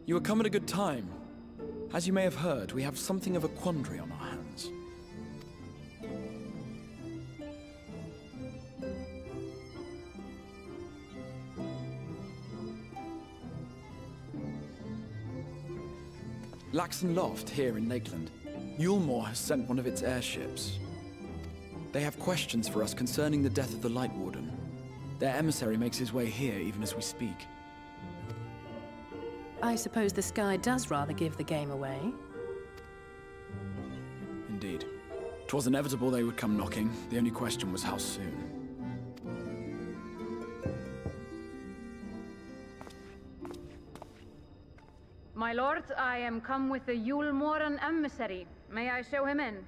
You have come at a good time. As you may have heard, we have something of a quandary on our hands. Laxon Loft, here in Lakeland. Yulmore has sent one of its airships. They have questions for us concerning the death of the Light Warden. Their emissary makes his way here even as we speak. I suppose the sky does rather give the game away. Indeed. 'Twas inevitable they would come knocking. The only question was how soon. My lord, I am come with the Yulmoren emissary. May I show him in?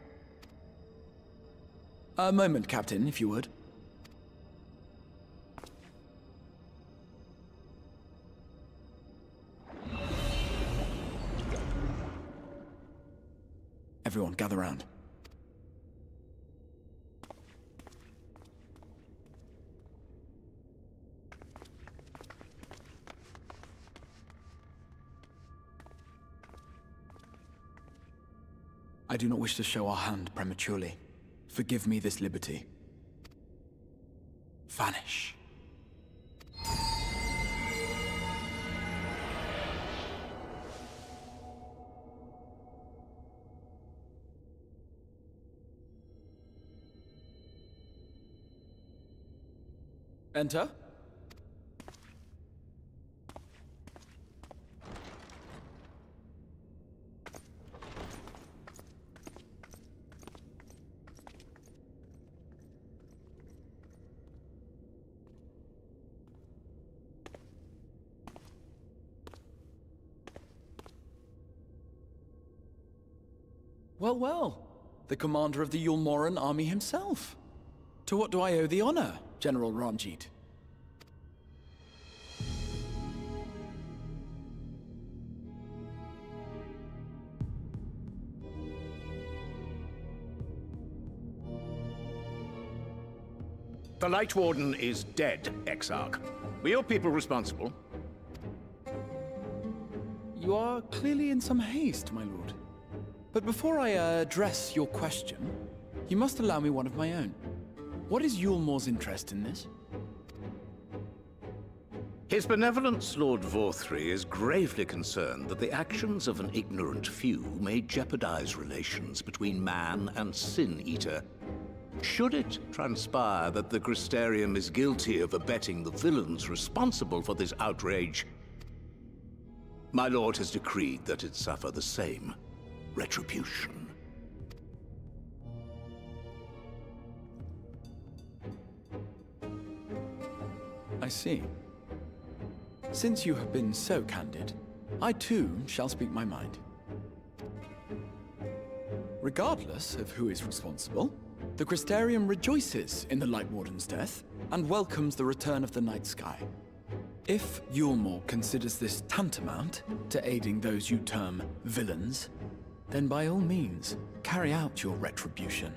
A moment, Captain, if you would. Everyone, gather round. I do not wish to show our hand prematurely. Forgive me this liberty. Vanish. Enter. Well, well. The commander of the Yulmoren army himself. To what do I owe the honor, General Ranjit? The Light Warden is dead, Exarch. Were your people responsible? You are clearly in some haste, my lord. But before I address your question, you must allow me one of my own. What is Yulmore's interest in this? His Benevolence, Lord Vorthry, is gravely concerned that the actions of an ignorant few may jeopardize relations between man and Sin Eater. Should it transpire that the Crystarium is guilty of abetting the villains responsible for this outrage, my lord has decreed that it suffer the same retribution. I see. Since you have been so candid, I too shall speak my mind. Regardless of who is responsible, the Crystarium rejoices in the Light Warden's death and welcomes the return of the night sky. If Yulmore considers this tantamount to aiding those you term villains, then by all means, carry out your retribution.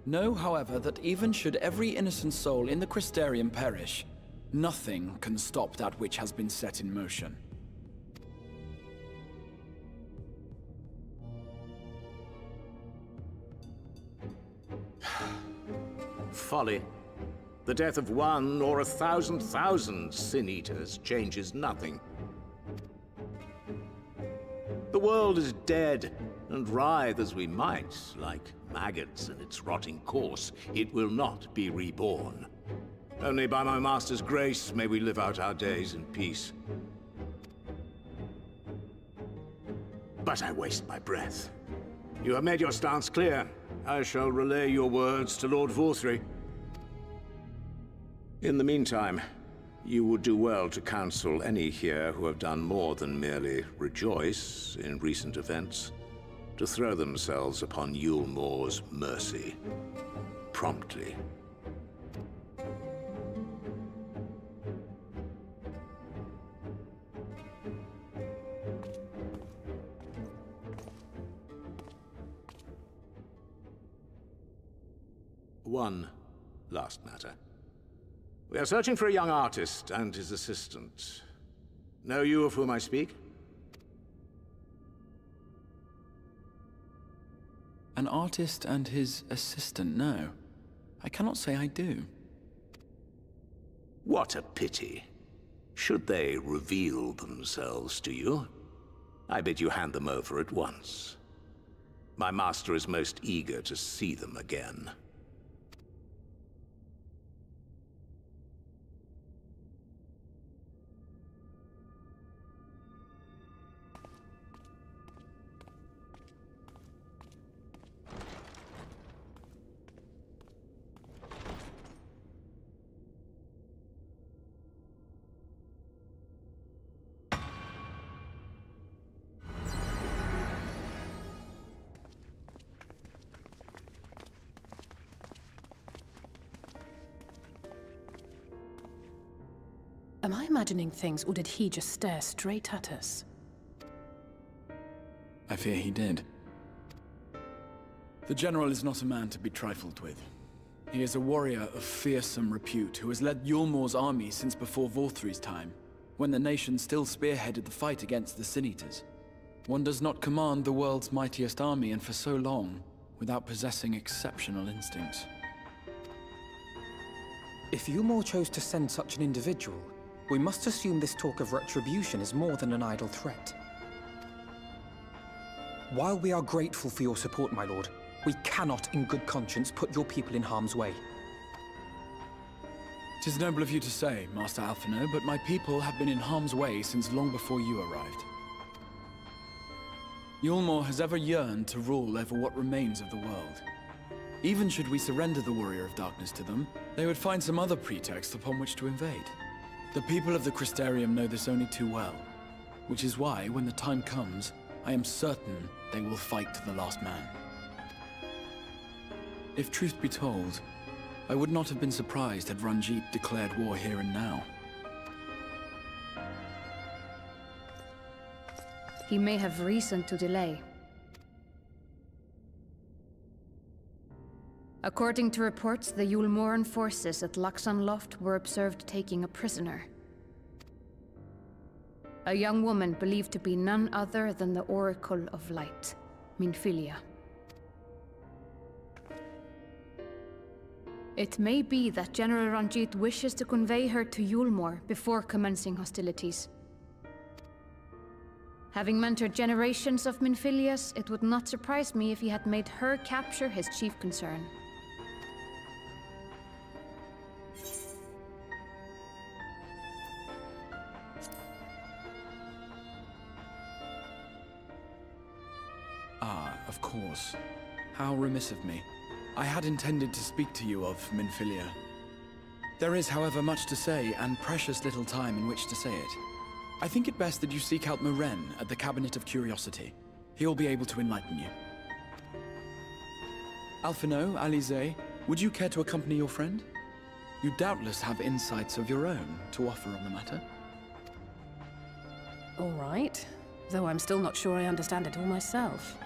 Know, however, that even should every innocent soul in the Crystarium perish, nothing can stop that which has been set in motion. Folly. The death of one or 1,000,000 Sin-Eaters changes nothing. The world is dead, and writhe as we might, like maggots in its rotting course, it will not be reborn. Only by my master's grace may we live out our days in peace. But I waste my breath. You have made your stance clear. I shall relay your words to Lord Vorthry. In the meantime, you would do well to counsel any here who have done more than merely rejoice in recent events, to throw themselves upon Yulmore's mercy, promptly. One last matter. We are searching for a young artist and his assistant. Know you of whom I speak? An artist and his assistant, no. I cannot say I do. What a pity. Should they reveal themselves to you, I bid you hand them over at once. My master is most eager to see them again. Am I imagining things, or did he just stare straight at us? I fear he did. The General is not a man to be trifled with. He is a warrior of fearsome repute who has led Yulmore's army since before Vorthri's time, when the nation still spearheaded the fight against the Sin-Eaters. One does not command the world's mightiest army, and for so long, without possessing exceptional instincts. If Yulmore chose to send such an individual, we must assume this talk of retribution is more than an idle threat. While we are grateful for your support, my lord, we cannot in good conscience put your people in harm's way. 'Tis noble of you to say, Master Alphino, but my people have been in harm's way since long before you arrived. Yulmore has ever yearned to rule over what remains of the world. Even should we surrender the Warrior of Darkness to them, they would find some other pretext upon which to invade. The people of the Crystarium know this only too well, which is why, when the time comes, I am certain they will fight to the last man. If truth be told, I would not have been surprised had Ranjit declared war here and now. He may have reason to delay. According to reports, the Yulmoran forces at Laxan Loft were observed taking a prisoner. A young woman believed to be none other than the Oracle of Light, Minfilia. It may be that General Ranjit wishes to convey her to Yulmore before commencing hostilities. Having mentored generations of Minfilias, it would not surprise me if he had made her capture his chief concern. Ah, of course. How remiss of me. I had intended to speak to you of Minfilia. There is, however, much to say, and precious little time in which to say it. I think it best that you seek out Meren at the Cabinet of Curiosity. He'll be able to enlighten you. Alphino, Alize, would you care to accompany your friend? You doubtless have insights of your own to offer on the matter. All right, though I'm still not sure I understand it all myself.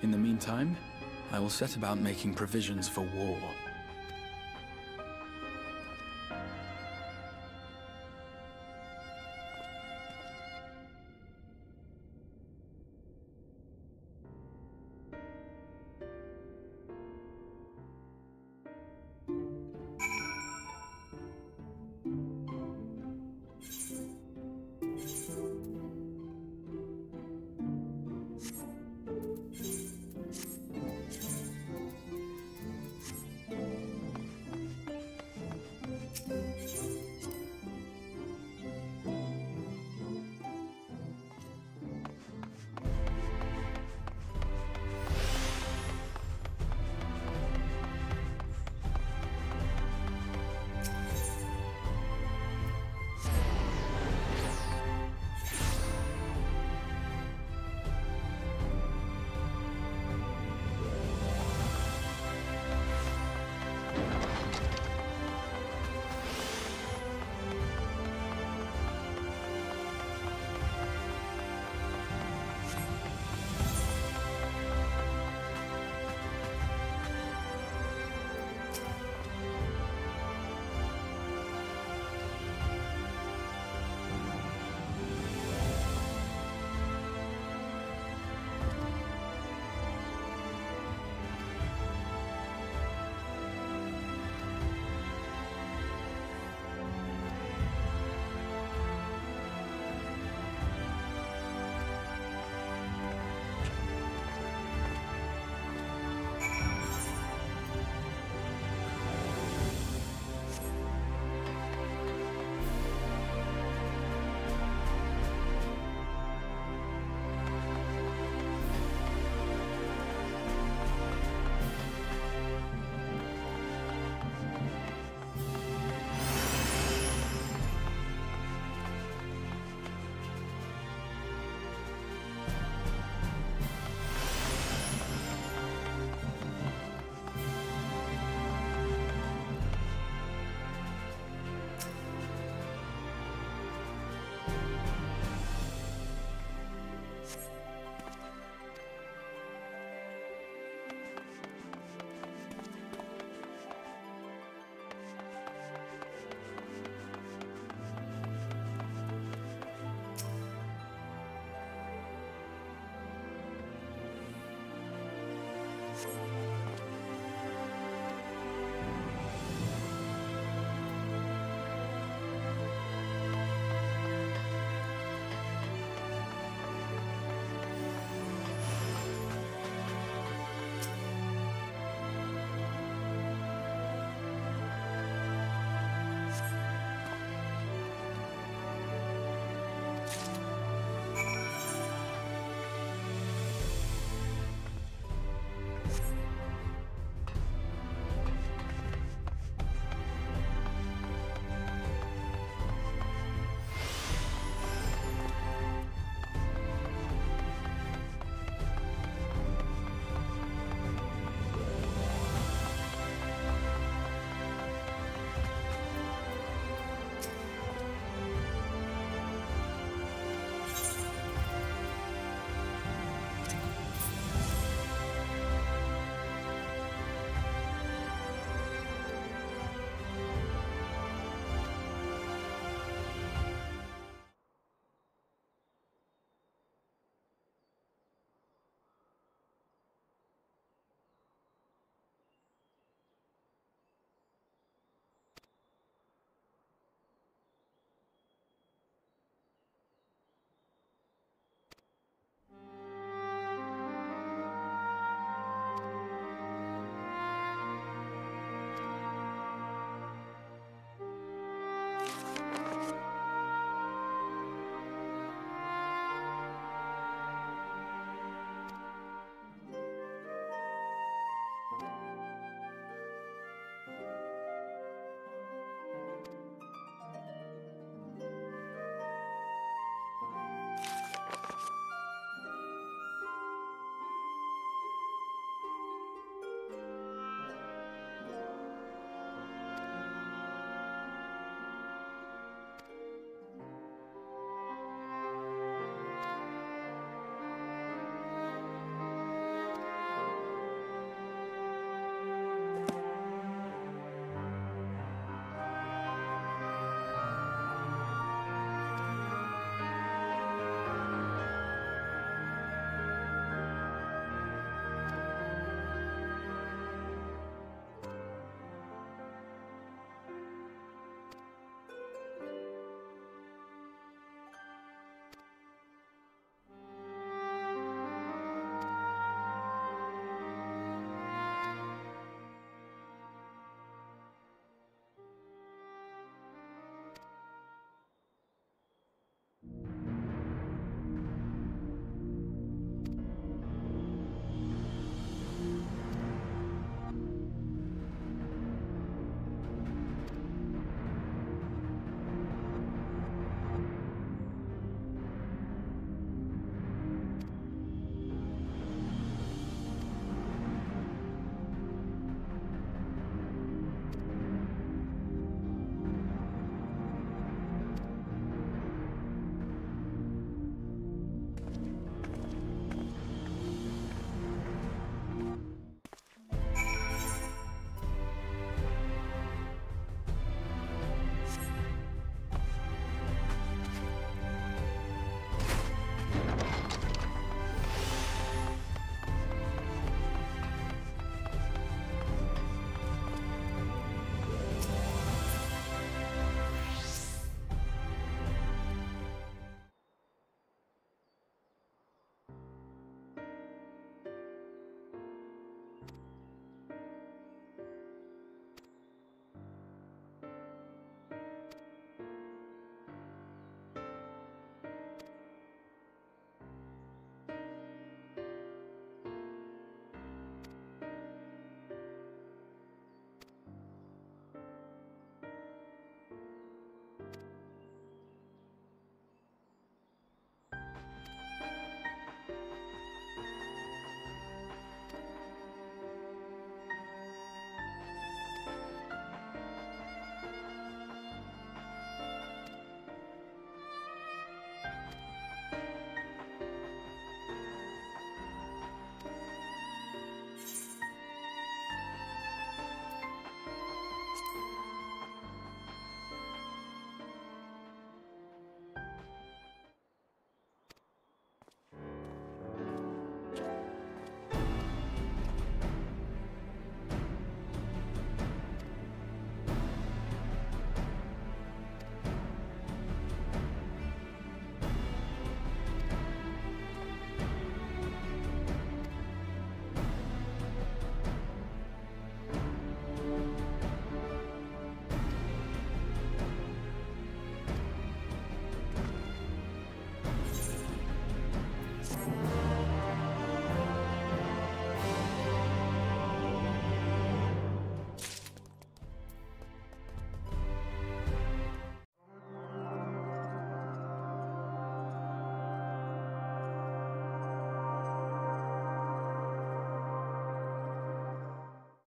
In the meantime, I will set about making provisions for war.